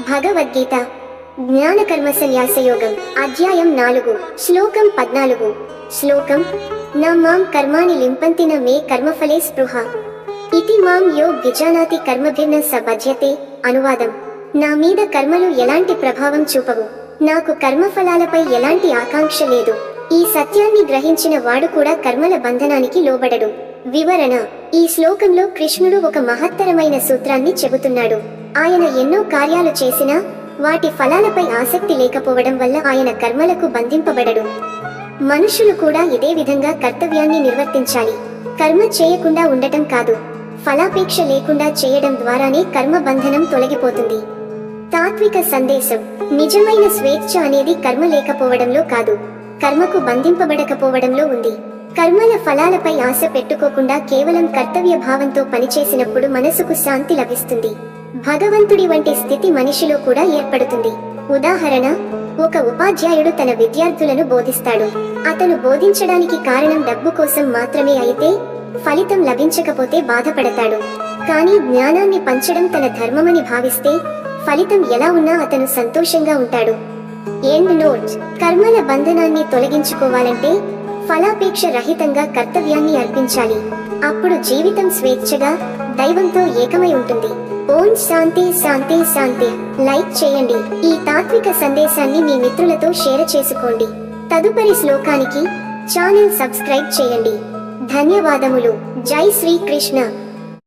భగవద్గీత జ్ఞానకర్మసన్యాసయోగం అధ్యాయం 4 శ్లోకం 14 శ్లోకం నా మాం కర్మాణి లింపంతి న మే కర్మఫలే స్పృహ ఇతి మాం యో విజానాతి కర్మభిర్న స బధ్యతే అనువాదం నా మీద కర్మలు ఎలాంటి ప్రభావం చూపవు, నాకు కర్మఫలాలపై ఎలాంటి ఆకాంక్ష లేదు. ఈ సత్యాన్ని గ్రహించిన వాడు కూడా కర్మల బంధనానికి లోబడడు. వివరణ: ఈ శ్లోకంలో కృష్ణుడు ఒక మహత్తరమైన సూత్రాన్ని చెబుతున్నాడు. ఆయన ఎన్నో కార్యాలు చేసినా వాటి ఫలాలపై ఆసక్తి లేకపోవడం వల్ల ఆయన కర్మలకు బంధింపబడడు. మనుషులు కూడా ఇదే విధంగా కర్తవ్యాన్ని నిర్వర్తించాలి. కర్మ చేయకుండా ఉండటం కాదు, ఫలాపేక్ష లేకుండా చేయడం ద్వారానే కర్మ బంధనం తొలగిపోతుంది. తాత్విక సందేశం: నిజమైన స్వేచ్ఛ అనేది కర్మ లేకపోవడంలో కాదు, కర్మకు బంధింపబడకపోవడంలో ఉంది. కర్మల ఫలాలపై ఆశ పెట్టుకోకుండా కేవలం కర్తవ్య భావంతో పనిచేసినప్పుడు మనసుకు శాంతి లభిస్తుంది. భగవంతుడి వంటి స్థితి మనిషిలో కూడా ఏర్పడుతుంది. ఉదాహరణ: ఒక ఉపాధ్యాయుడు తన విద్యార్థులను బోధిస్తాడు. అతను బోధించడానికి కారణం డబ్బు కోసం మాత్రమే అయితే ఫలితం లభించకపోతే బాధపడతాడు. కానీ జ్ఞానాన్ని పంచడం తన ధర్మమని భావిస్తే ఫలితం ఎలా ఉన్నా అతను సంతోషంగా ఉంటాడు. ఎండ్ నోట్: కర్మల బంధనాన్ని తొలగించుకోవాలంటే ఫలాపేక్ష రహితంగా కర్తవ్యాన్ని అర్పించాలి. అప్పుడు జీవితం స్వేచ్ఛగా దైవంతో ఏకమై ఉంటుంది. ఓం శాంతి శాంతి శాంతి. లైక్ చేయండి. ఈ తాత్విక సందేశాన్ని మీ మిత్రులతో షేర్ చేసుకోండి. తదుపరి శ్లోకానికి ఛానల్ సబ్స్క్రైబ్ చేయండి. ధన్యవాదములు. జై శ్రీ కృష్ణ.